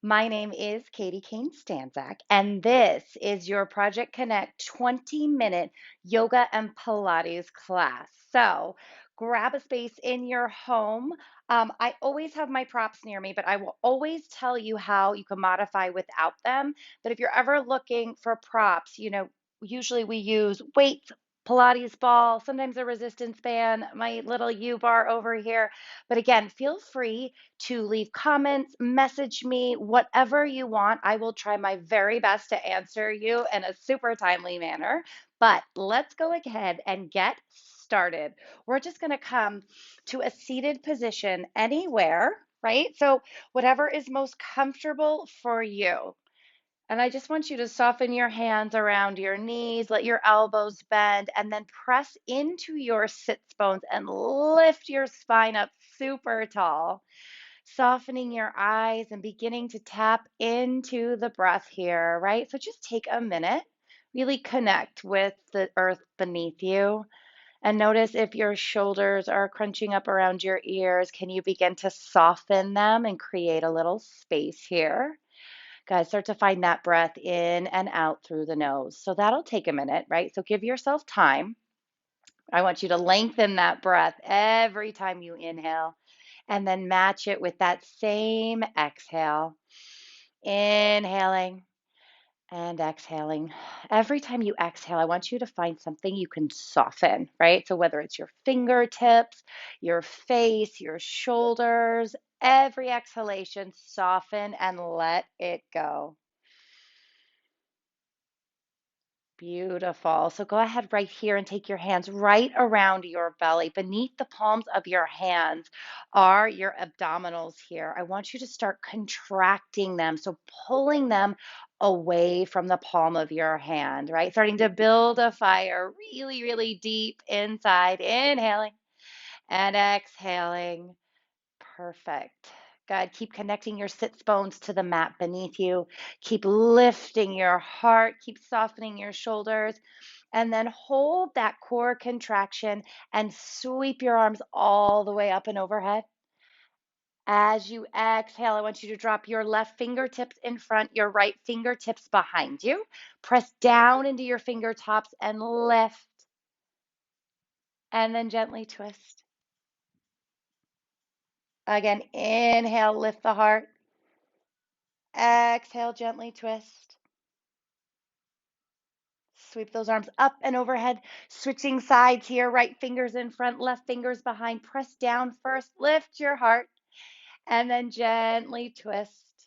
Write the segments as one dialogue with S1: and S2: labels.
S1: My name is Katie Kane Stanzak, and this is your Project Connect 20-minute yoga and Pilates class. So grab a space in your home. I always have my props near me, but I will always tell you how you can modify without them. But if you're ever looking for props, usually we use weights, Pilates ball, sometimes a resistance band, my little U bar over here. But again, feel free to leave comments, message me, whatever you want. I will try my very best to answer you in a super timely manner. But let's go ahead and get started. We're just going to come to a seated position anywhere, right? So, whatever is most comfortable for you. And I just want you to soften your hands around your knees, let your elbows bend, and then press into your sits bones and lift your spine up super tall, softening your eyes and beginning to tap into the breath here, right? So just take a minute, really connect with the earth beneath you. And notice if your shoulders are crunching up around your ears, can you begin to soften them and create a little space here? Guys, start to find that breath in and out through the nose. So that'll take a minute, right? So give yourself time. I want you to lengthen that breath every time you inhale and then match it with that same exhale. Inhaling and exhaling. Every time you exhale, I want you to find something you can soften, right? So whether it's your fingertips, your face, your shoulders, every exhalation, soften and let it go. Beautiful. So go ahead right here and take your hands right around your belly. Beneath the palms of your hands are your abdominals here. I want you to start contracting them. So pulling them away from the palm of your hand, right? Starting to build a fire really, really deep inside. Inhaling and exhaling. Perfect. Good. Keep connecting your sits bones to the mat beneath you. Keep lifting your heart. Keep softening your shoulders. And then hold that core contraction and sweep your arms all the way up and overhead. As you exhale, I want you to drop your left fingertips in front, your right fingertips behind you. Press down into your fingertops and lift. And then gently twist. Again, inhale, lift the heart. Exhale, gently twist. Sweep those arms up and overhead. Switching sides here. Right fingers in front, left fingers behind. Press down first. Lift your heart. And then gently twist.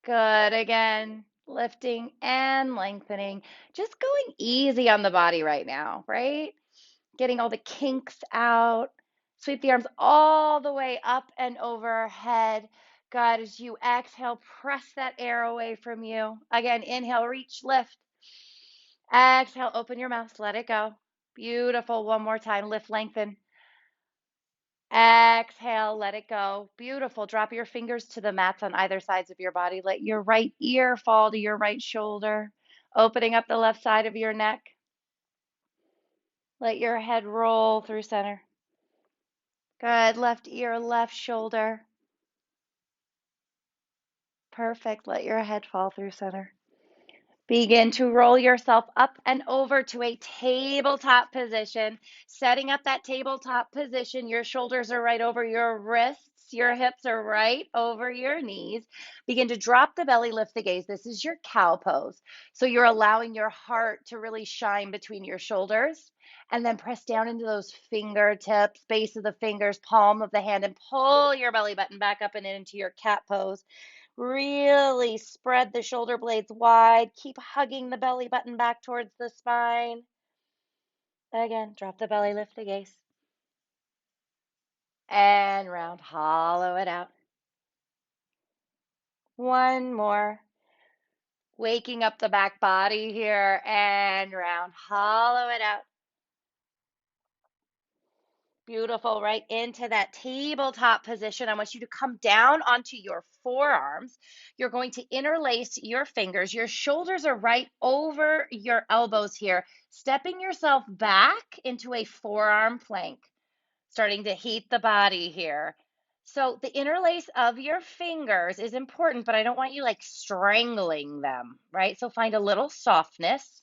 S1: Good. Again, lifting and lengthening. Just going easy on the body right now, right? Getting all the kinks out. Sweep the arms all the way up and overhead. Good. As you exhale, press that air away from you. Again, inhale, reach, lift. Exhale, open your mouth, let it go. Beautiful. One more time. Lift, lengthen. Exhale, let it go. Beautiful. Drop your fingers to the mats on either sides of your body. Let your right ear fall to your right shoulder, opening up the left side of your neck. Let your head roll through center. Good. Left ear, left shoulder. Perfect. Let your head fall through center. Begin to roll yourself up and over to a tabletop position. Setting up that tabletop position, your shoulders are right over your wrists, your hips are right over your knees. Begin to drop the belly, lift the gaze. This is your cow pose. So you're allowing your heart to really shine between your shoulders. And then press down into those fingertips, base of the fingers, palm of the hand, and pull your belly button back up and into your cat pose. Really spread the shoulder blades wide. Keep hugging the belly button back towards the spine. Again, drop the belly, lift the gaze. And round, hollow it out. One more. Waking up the back body here and round, hollow it out. Beautiful, right into that tabletop position. I want you to come down onto your forearms. You're going to interlace your fingers. Your shoulders are right over your elbows here, stepping yourself back into a forearm plank, starting to heat the body here. So the interlace of your fingers is important, but I don't want you like strangling them, right? So find a little softness.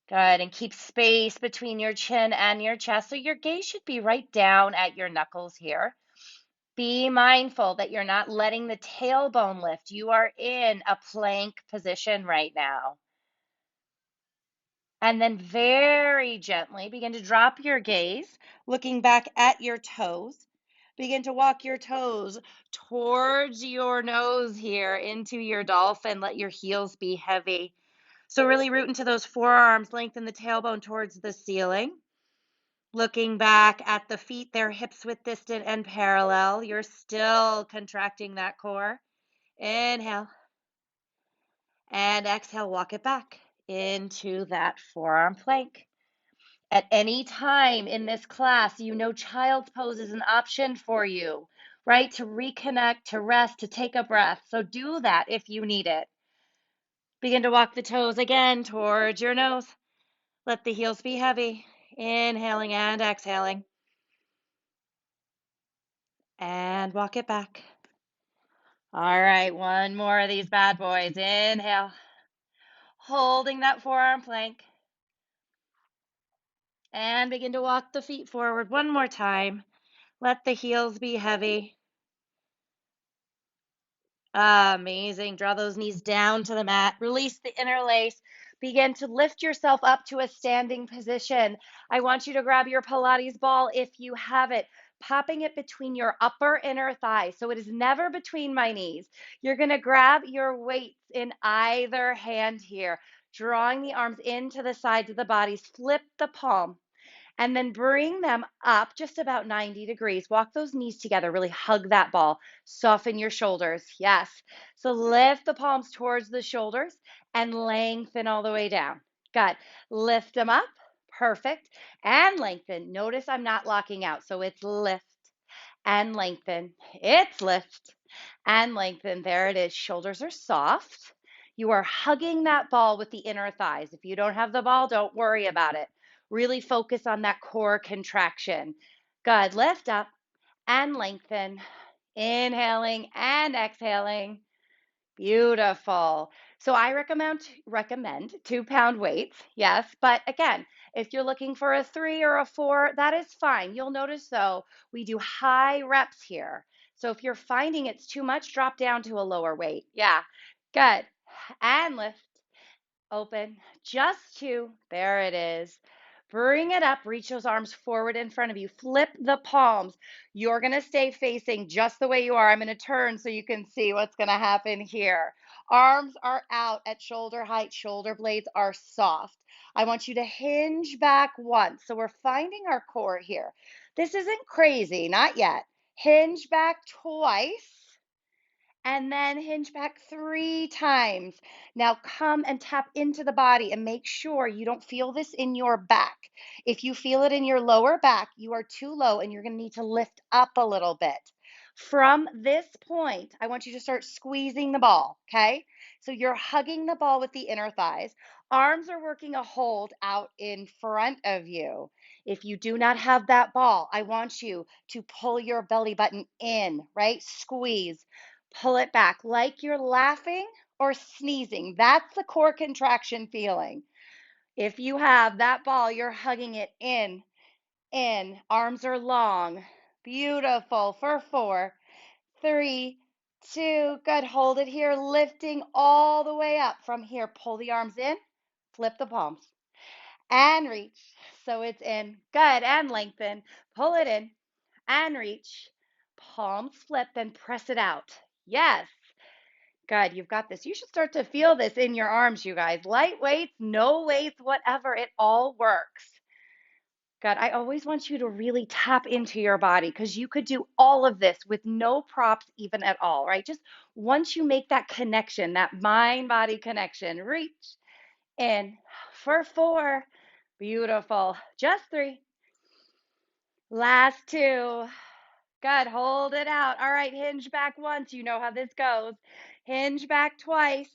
S1: Good. And keep space between your chin and your chest. So your gaze should be right down at your knuckles here. Be mindful that you're not letting the tailbone lift. You are in a plank position right now. And then very gently begin to drop your gaze, looking back at your toes. Begin to walk your toes towards your nose here into your dolphin. Let your heels be heavy. So really root into those forearms, lengthen the tailbone towards the ceiling. Looking back at the feet, their hips width distant and parallel. You're still contracting that core. Inhale and exhale, walk it back into that forearm plank. At any time in this class, you know child's pose is an option for you, right? To reconnect, to rest, to take a breath. So do that if you need it. Begin to walk the toes again towards your nose. Let the heels be heavy. Inhaling and exhaling. And walk it back. All right, one more of these bad boys. Inhale. Holding that forearm plank. And begin to walk the feet forward one more time. Let the heels be heavy. Amazing. Draw those knees down to the mat. Release the interlace. Begin to lift yourself up to a standing position. I want you to grab your Pilates ball if you have it, popping it between your upper inner thighs. So it is never between my knees. You're going to grab your weights in either hand here, drawing the arms into the sides of the bodies. Flip the palm and then bring them up just about 90 degrees. Walk those knees together, really hug that ball. Soften your shoulders. Yes. So lift the palms towards the shoulders and lengthen all the way down. Good. Lift them up. Perfect. And lengthen. Notice I'm not locking out. So it's lift and lengthen. It's lift and lengthen. There it is. Shoulders are soft. You are hugging that ball with the inner thighs. If you don't have the ball, don't worry about it. Really focus on that core contraction. Good. Lift up and lengthen. Inhaling and exhaling. Beautiful. So I recommend 2-pound weights. Yes, but again, if you're looking for a 3 or a 4, that is fine. You'll notice though, we do high reps here. So if you're finding it's too much, drop down to a lower weight. Yeah. Good. And lift. Open, just 2. There it is. Bring it up, reach those arms forward in front of you. Flip the palms. You're going to stay facing just the way you are. I'm going to turn so you can see what's going to happen here. Arms are out at shoulder height. Shoulder blades are soft. I want you to hinge back once. So we're finding our core here. This isn't crazy, not yet. Hinge back twice and then hinge back 3 times. Now come and tap into the body and make sure you don't feel this in your back. If you feel it in your lower back, you are too low and you're going to need to lift up a little bit. From this point, I want you to start squeezing the ball, okay? So you're hugging the ball with the inner thighs. Arms are working a hold out in front of you. If you do not have that ball, I want you to pull your belly button in, right? Squeeze. Pull it back like you're laughing or sneezing. That's the core contraction feeling. If you have that ball, you're hugging it in. Arms are long. Beautiful. For 4, 3, 2. Good. Hold it here. Lifting all the way up from here. Pull the arms in. Flip the palms and reach. So it's in. Good. And lengthen. Pull it in and reach. Palms flip and press it out. Yes. Good, you've got this. You should start to feel this in your arms, you guys. Light weights, no weights, whatever, it all works. Good. I always want you to really tap into your body because you could do all of this with no props even at all, right? Just once you make that connection, that mind-body connection, reach in for 4. Beautiful. Just 3. Last 2. Good. Hold it out. All right. Hinge back once. You know how this goes. Hinge back twice.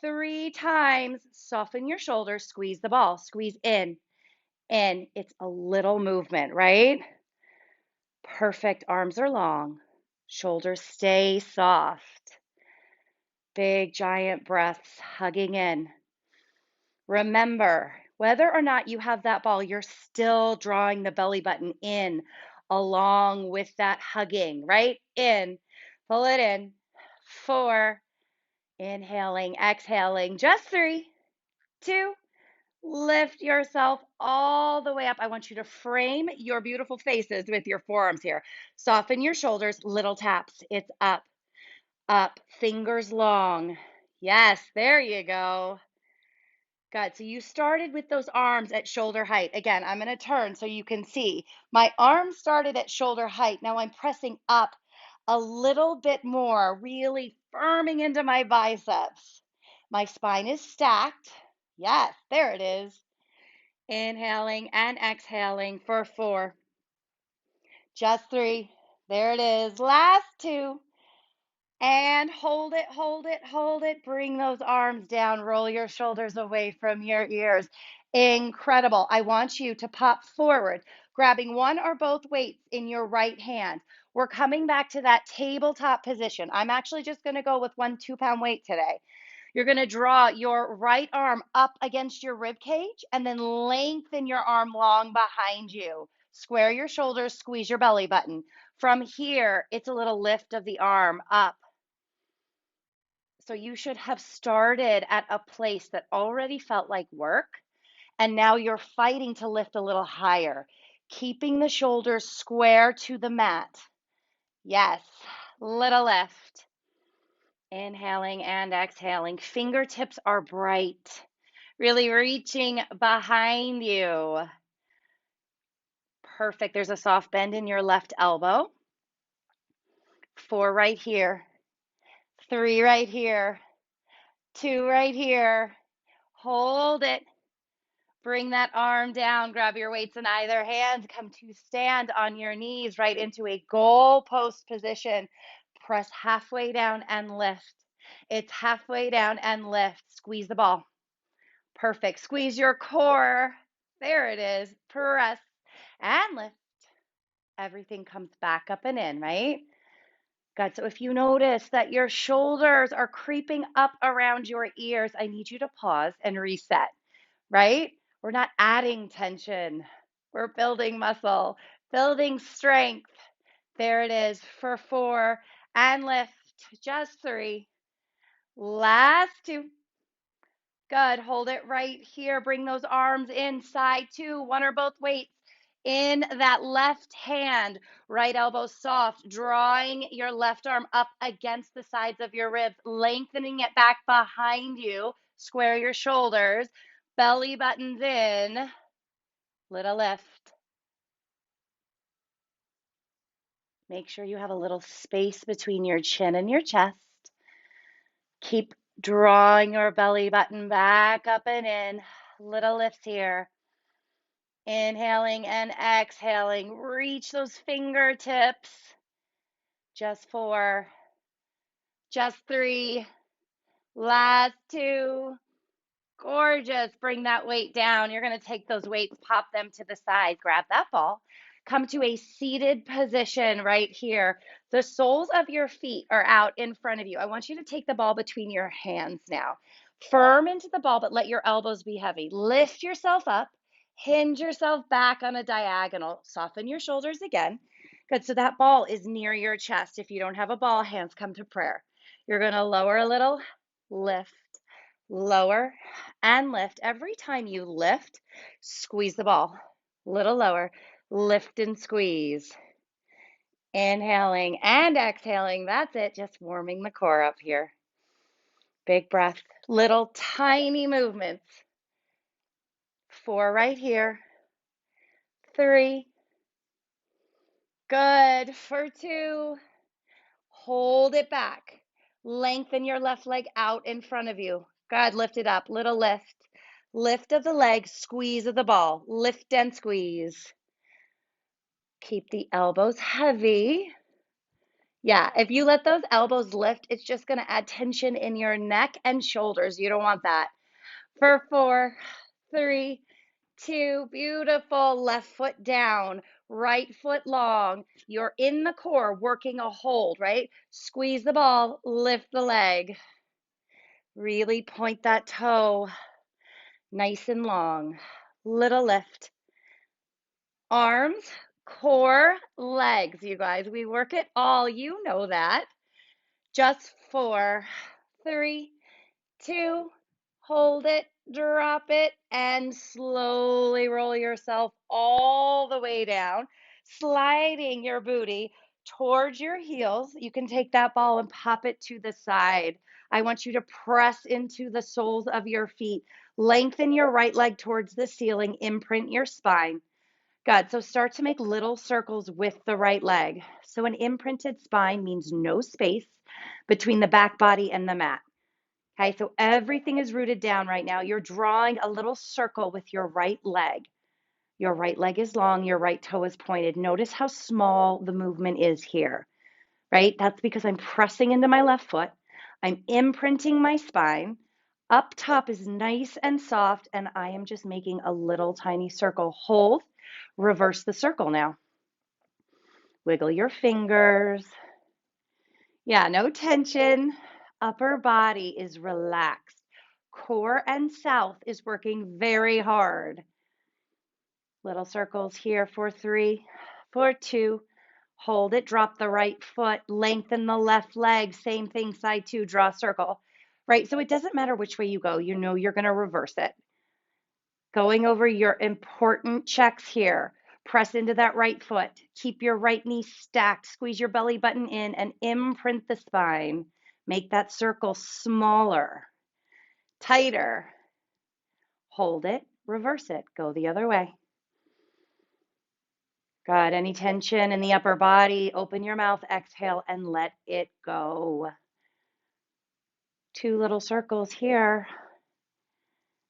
S1: 3 times. Soften your shoulders. Squeeze the ball. Squeeze in. In. It's a little movement, right? Perfect. Arms are long. Shoulders stay soft. Big giant breaths hugging in. Remember, whether or not you have that ball, you're still drawing the belly button in along with that hugging, right? In, pull it in. 4, inhaling, exhaling, just 3, 2, lift yourself all the way up. I want you to frame your beautiful faces with your forearms here. Soften your shoulders, little taps. It's up, up, fingers long. Yes, there you go. Good. So you started with those arms at shoulder height. Again, I'm going to turn so you can see. My arms started at shoulder height. Now I'm pressing up a little bit more, really firming into my biceps. My spine is stacked. Yes, there it is. Inhaling and exhaling for 4. Just 3. There it is. Last 2. And hold it, hold it, hold it. Bring those arms down. Roll your shoulders away from your ears. Incredible. I want you to pop forward, grabbing one or both weights in your right hand. We're coming back to that tabletop position. I'm actually just going to go with 1 2-pound weight today. You're going to draw your right arm up against your rib cage and then lengthen your arm long behind you. Square your shoulders, squeeze your belly button. From here, it's a little lift of the arm up. So you should have started at a place that already felt like work, and now you're fighting to lift a little higher, keeping the shoulders square to the mat. Yes, little lift. Inhaling and exhaling. Fingertips are bright, really reaching behind you. Perfect. There's a soft bend in your left elbow. 4 right here. 3 right here. 2 right here. Hold it. Bring that arm down. Grab your weights in either hand. Come to stand on your knees right into a goal post position. Press halfway down and lift. It's halfway down and lift. Squeeze the ball. Perfect. Squeeze your core. There it is. Press and lift. Everything comes back up and in, right? Good. So if you notice that your shoulders are creeping up around your ears, I need you to pause and reset, right? We're not adding tension. We're building muscle, building strength. There it is for 4 and lift. Just 3. Last 2. Good. Hold it right here. Bring those arms inside 2, one or both weights in that left hand. Right elbow soft, drawing your left arm up against the sides of your ribs, lengthening it back behind you. Square your shoulders, belly buttons in, little lift. Make sure you have a little space between your chin and your chest. Keep drawing your belly button back up and in. Little lifts here. Inhaling and exhaling. Reach those fingertips. Just 4. Just 3. Last 2. Gorgeous. Bring that weight down. You're going to take those weights, pop them to the side, grab that ball. Come to a seated position right here. The soles of your feet are out in front of you. I want you to take the ball between your hands now. Firm into the ball, but let your elbows be heavy. Lift yourself up. Hinge yourself back on a diagonal. Soften your shoulders again. Good. So that ball is near your chest. If you don't have a ball, hands come to prayer. You're going to lower a little, lift, lower, and lift. Every time you lift, squeeze the ball. Little lower, lift and squeeze. Inhaling and exhaling. That's it. Just warming the core up here. Big breath. Little tiny movements. 4 right here. 3. Good. For 2. Hold it back. Lengthen your left leg out in front of you. Good. Lift it up. Little lift. Lift of the leg, squeeze of the ball. Lift and squeeze. Keep the elbows heavy. Yeah, if you let those elbows lift, it's just going to add tension in your neck and shoulders. You don't want that. For 4, 3, 2, beautiful. Left foot down. right foot long. You're in the core, working a hold, right? Squeeze the ball, lift the leg. Really point that toe nice and long. Little lift. Arms, core, legs, you guys. We work it all. You know that. Just 4, 3, 2, hold it, drop it, and slowly roll yourself all the way down, sliding your booty towards your heels. You can take that ball and pop it to the side. I want you to press into the soles of your feet. Lengthen your right leg towards the ceiling, imprint your spine. Good. So start to make little circles with the right leg. So an imprinted spine means no space between the back body and the mat. Okay, so everything is rooted down right now. You're drawing a little circle with your right leg. Your right leg is long, your right toe is pointed. Notice how small the movement is here, right? That's because I'm pressing into my left foot. I'm imprinting my spine. Up top is nice and soft, and I am just making a little tiny circle. Hold, reverse the circle now. Wiggle your fingers. Yeah, no tension. Upper body is relaxed. Core and south is working very hard. Little circles here for 3, for 2. Hold it, drop the right foot, lengthen the left leg. Same thing, side 2, draw a circle. Right, so it doesn't matter which way you go. You know you're going to reverse it. Going over your important checks here. Press into that right foot. Keep your right knee stacked. Squeeze your belly button in and imprint the spine. Make that circle smaller, tighter. Hold it, reverse it. Go the other way. Good. Any tension in the upper body, open your mouth, exhale, and let it go. 2 little circles here.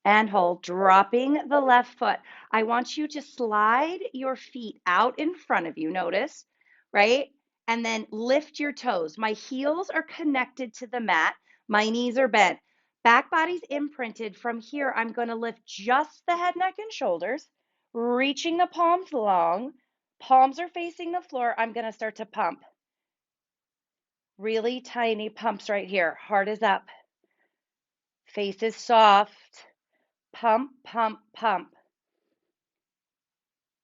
S1: And hold, dropping the left foot. I want you to slide your feet out in front of you, notice, right? And then lift your toes. My heels are connected to the mat. My knees are bent. Back body's imprinted. From here, I'm going to lift just the head, neck, and shoulders, reaching the palms long. Palms are facing the floor. I'm going to start to pump. Really tiny pumps right here. Heart is up. Face is soft. Pump, pump, pump.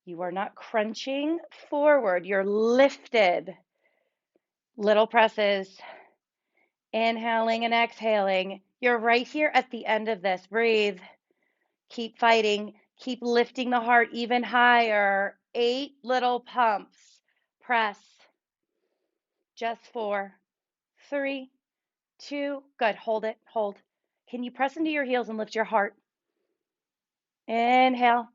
S1: You are not crunching forward. You're lifted. Little presses. Inhaling and exhaling. You're right here at the end of this. Breathe. Keep fighting. Keep lifting the heart even higher. 8 little pumps. Press. Just 4, 3, 2. Good. Hold it. Hold. Can you press into your heels and lift your heart? Inhale.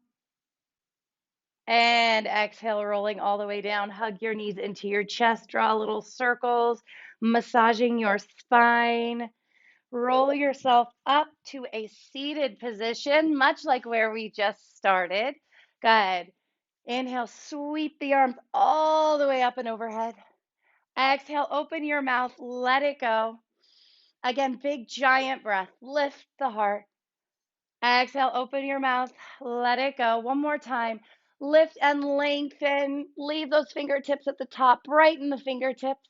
S1: And exhale, rolling all the way down. Hug your knees into your chest. Draw little circles, massaging your spine. Roll yourself up to a seated position, much like where we just started. Good. Inhale, sweep the arms all the way up and overhead. Exhale, open your mouth, let it go. Again, big giant breath. Lift the heart. Exhale, open your mouth, let it go. One more time. Lift and lengthen. Leave those fingertips at the top. Brighten the fingertips.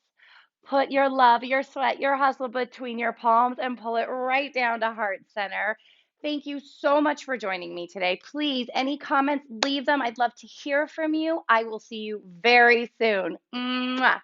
S1: Put your love, your sweat, your hustle between your palms and pull it right down to heart center. Thank you so much for joining me today. Please, any comments, leave them. I'd love to hear from you. I will see you very soon. Mwah.